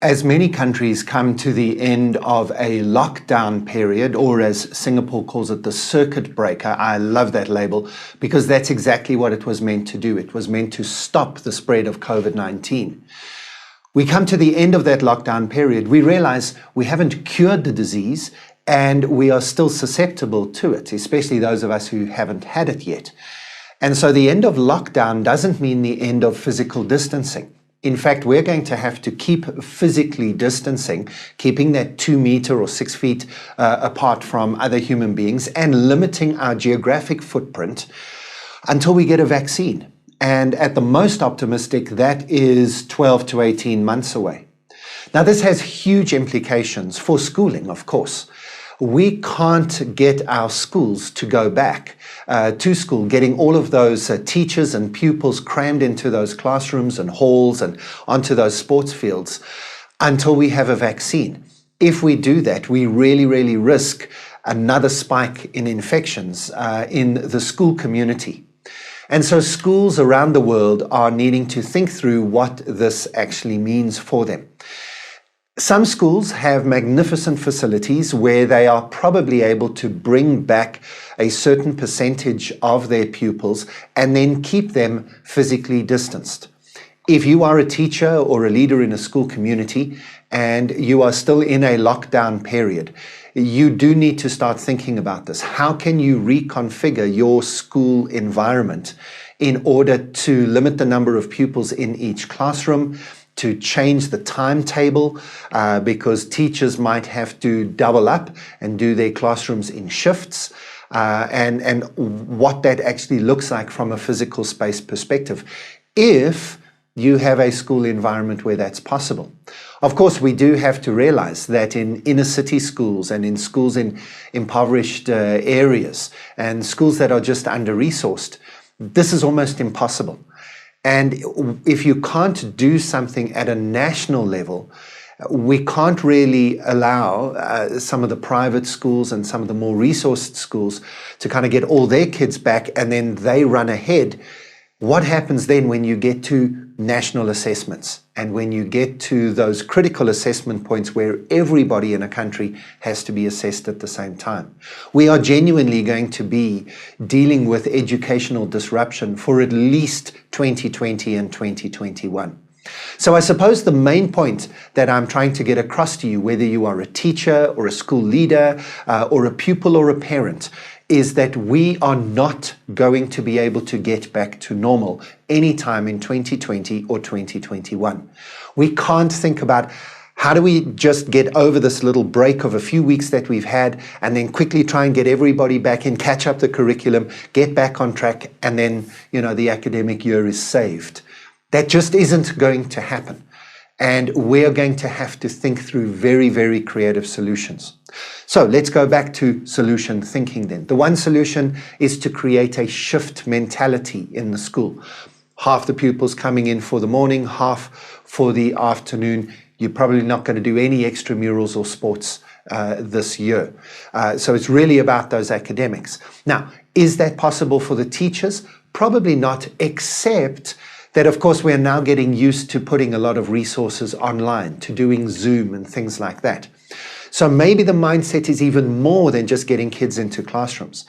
As many countries come to the end of a lockdown period, or as Singapore calls it, the circuit breaker, I love that label because that's exactly what it was meant to do. It was meant to stop the spread of COVID-19. We come to the end of that lockdown period, we realize we haven't cured the disease and we are still susceptible to it, especially those of us who haven't had it yet. And so the end of lockdown doesn't mean the end of physical distancing. In fact, we're going to have to keep physically distancing, keeping that 2 meter or 6 feet apart from other human beings and limiting our geographic footprint until we get a vaccine. And at the most optimistic, that is 12 to 18 months away. Now, this has huge implications for schooling, of course. We can't get our schools to go back to school, getting all of those teachers and pupils crammed into those classrooms and halls and onto those sports fields until we have a vaccine. If we do that, we really risk another spike in infections in the school community. And so schools around the world are needing to think through what this actually means for them. Some schools have magnificent facilities where they are probably able to bring back a certain percentage of their pupils and then keep them physically distanced. If you are a teacher or a leader in a school community and you are still in a lockdown period, you do need to start thinking about this. How can you reconfigure your school environment in order to limit the number of pupils in each classroom, to change the timetable because teachers might have to double up and do their classrooms in shifts, and what that actually looks like from a physical space perspective, if you have a school environment where that's possible. Of course, we do have to realize that in inner city schools and in schools in impoverished areas and schools that are just under-resourced, this is almost impossible. And if you can't do something at a national level, we can't really allow some of the private schools and some of the more resourced schools to kind of get all their kids back and then they run ahead. What happens then when you get to national assessments and when you get to those critical assessment points where everybody in a country has to be assessed at the same time? We are genuinely going to be dealing with educational disruption for at least 2020 and 2021. So I suppose the main point that I'm trying to get across to you, whether you are a teacher or a school leader or a pupil or a parent, is that we are not going to be able to get back to normal anytime in 2020 or 2021. We can't think about how do we just get over this little break of a few weeks that we've had and then quickly try and get everybody back in, catch up the curriculum, get back on track, and then, the academic year is saved. That just isn't going to happen. And we're going to have to think through very creative solutions. So let's go back to solution thinking then. The one solution is to create a shift mentality in the school. Half the pupils coming in for the morning, half for the afternoon. You're probably not going to do any extramurals or sports this year. So it's really about those academics. Now, is that possible for the teachers? Probably not, except that, of course, we're now getting used to putting a lot of resources online, to doing Zoom and things like that. So maybe the mindset is even more than just getting kids into classrooms.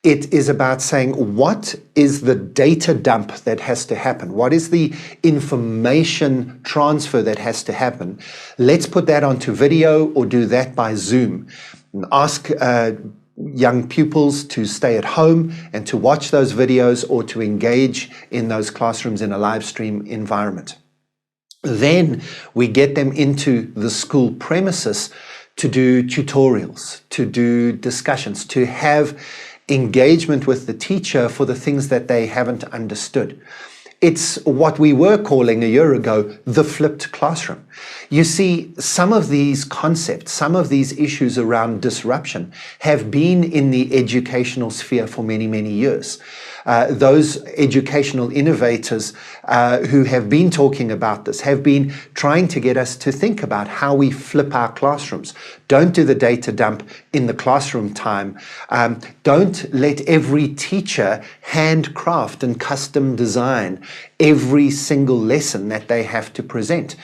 It is about saying, what is the data dump that has to happen? What is the information transfer that has to happen? Let's put that onto video or do that by Zoom. And ask young pupils to stay at home and to watch those videos or to engage in those classrooms in a live stream environment. Then we get them into the school premises to do tutorials, to do discussions, to have engagement with the teacher for the things that they haven't understood. It's what we were calling a year ago the flipped classroom. You see, some of these concepts, some of these issues around disruption have been in the educational sphere for many years. Those educational innovators who have been talking about this have been trying to get us to think about how we flip our classrooms. Don't do the data dump in the classroom time. Don't let every teacher handcraft and custom design every single lesson that they have to present.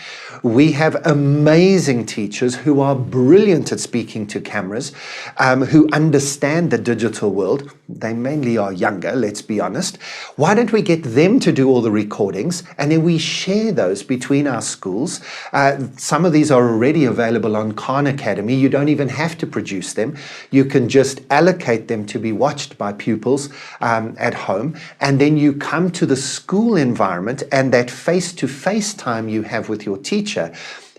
We have amazing teachers who are brilliant at speaking to cameras, who understand the digital world. They mainly are younger, let's be honest. Why don't we get them to do all the recordings, and then we share those between our schools? Some of these are already available on Khan Academy. You don't even have to produce them. You can just allocate them to be watched by pupils at home, and then you come to the school environment, and that face-to-face time you have with your teacher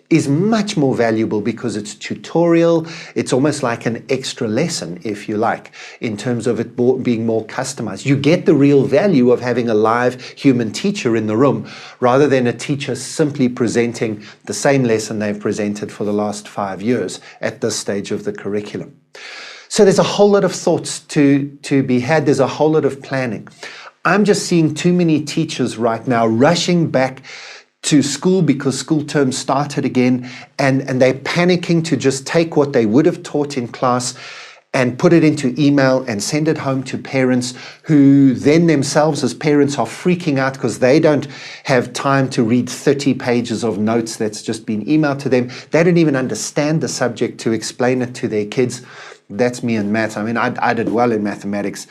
is much more valuable because it's tutorial. It's almost like an extra lesson, if you like, in terms of it being more customized. You get the real value of having a live human teacher in the room rather than a teacher simply presenting the same lesson they've presented for the last 5 years at this stage of the curriculum. So there's a whole lot of thoughts to be had. There's a whole lot of planning. I'm just seeing too many teachers right now rushing back to school because school term started again, and they're panicking to just take what they would have taught in class and put it into email and send it home to parents, who then themselves as parents are freaking out because they don't have time to read 30 pages of notes that's just been emailed to them. They don't even understand the subject to explain it to their kids. That's me in maths. I mean, I did well in mathematics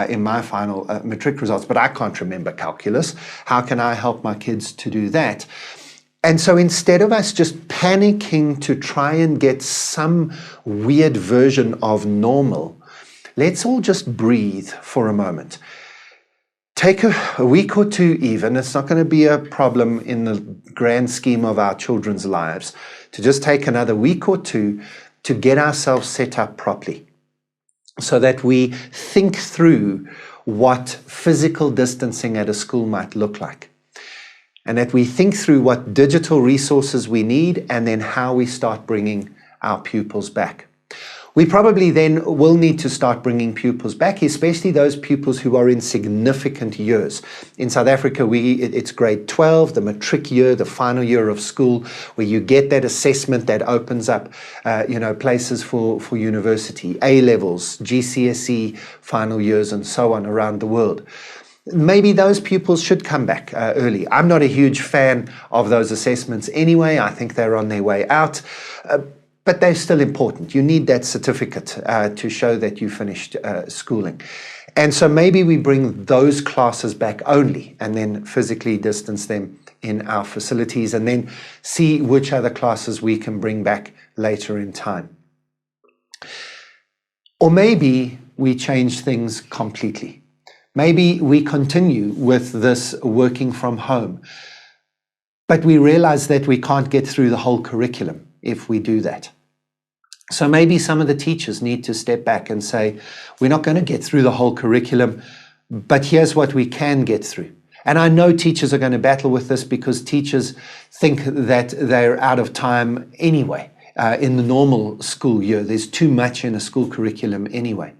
in my final matric results, but I can't remember calculus. How can I help my kids to do that? And so instead of us just panicking to try and get some weird version of normal, let's all just breathe for a moment. Take a week or two even. It's not going to be a problem in the grand scheme of our children's lives to just take another week or two to get ourselves set up properly so that we think through what physical distancing at a school might look like, and that we think through what digital resources we need, and then how we start bringing our pupils back. We probably then will need to start bringing pupils back, especially those pupils who are in significant years. In South Africa, it's grade 12, the matric year, the final year of school, where you get that assessment that opens up places for university, A-levels, GCSE final years, and so on around the world. Maybe those pupils should come back early. I'm not a huge fan of those assessments anyway. I think they're on their way out. But they're still important. You need that certificate to show that you finished schooling. And so maybe we bring those classes back only and then physically distance them in our facilities, and then see which other classes we can bring back later in time. Or maybe we change things completely. Maybe we continue with this working from home, but we realize that we can't get through the whole curriculum if we do that. So maybe some of the teachers need to step back and say, we're not going to get through the whole curriculum, but here's what we can get through. And I know teachers are going to battle with this because teachers think that they're out of time anyway. In the normal school year, there's too much in a school curriculum anyway.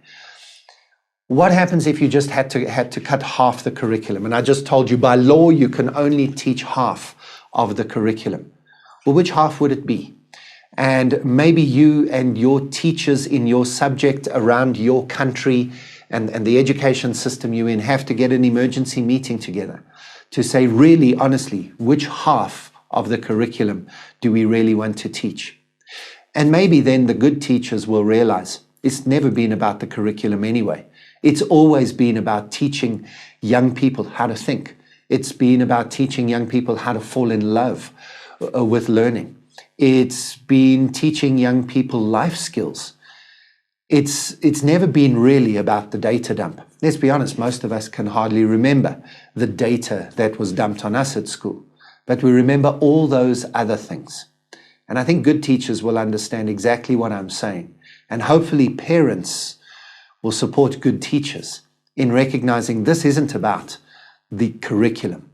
What happens if you just had to cut half the curriculum? And I just told you by law you can only teach half of the curriculum. Well, which half would it be? And maybe you and your teachers in your subject around your country and the education system you're in have to get an emergency meeting together to say, really, honestly, which half of the curriculum do we really want to teach? And maybe then the good teachers will realize it's never been about the curriculum anyway. It's always been about teaching young people how to think. It's been about teaching young people how to fall in love with learning. It's been teaching young people life skills. It's never been really about the data dump. Let's be honest, most of us can hardly remember the data that was dumped on us at school, but we remember all those other things. And I think good teachers will understand exactly what I'm saying. And hopefully parents will support good teachers in recognizing this isn't about the curriculum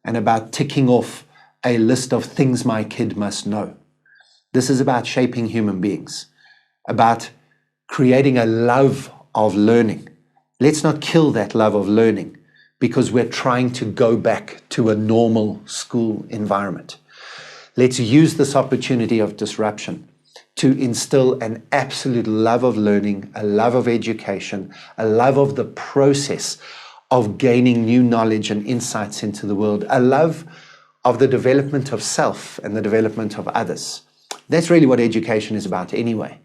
and about ticking off a list of things my kid must know. This is about shaping human beings, about creating a love of learning. Let's not kill that love of learning because we're trying to go back to a normal school environment. Let's use this opportunity of disruption to instill an absolute love of learning, a love of education, a love of the process of gaining new knowledge and insights into the world, a love of the development of self and the development of others. That's really what education is about anyway.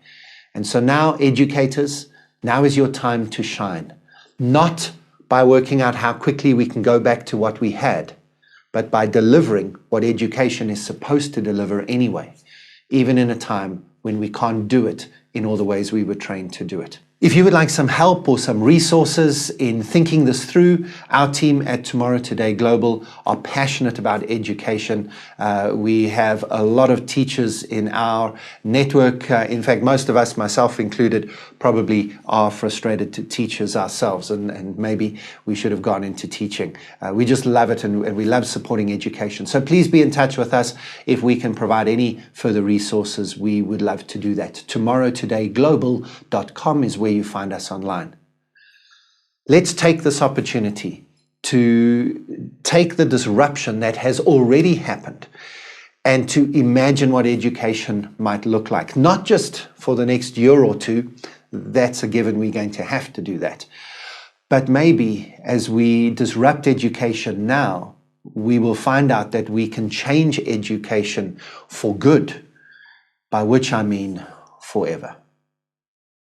And so now, educators, now is your time to shine. Not by working out how quickly we can go back to what we had, but by delivering what education is supposed to deliver anyway, even in a time when we can't do it in all the ways we were trained to do it. If you would like some help or some resources in thinking this through, our team at Tomorrow Today Global are passionate about education. We have a lot of teachers in our network. In fact, most of us, myself included, probably are frustrated teachers ourselves, and maybe we should have gone into teaching. We just love it, and we love supporting education. So please be in touch with us. If we can provide any further resources, we would love to do that. TomorrowTodayGlobal.com is where you find us online. Let's take this opportunity to take the disruption that has already happened and to imagine what education might look like, not just for the next year or two. That's a given, we're going to have to do that. But maybe as we disrupt education now, we will find out that we can change education for good, by which I mean forever.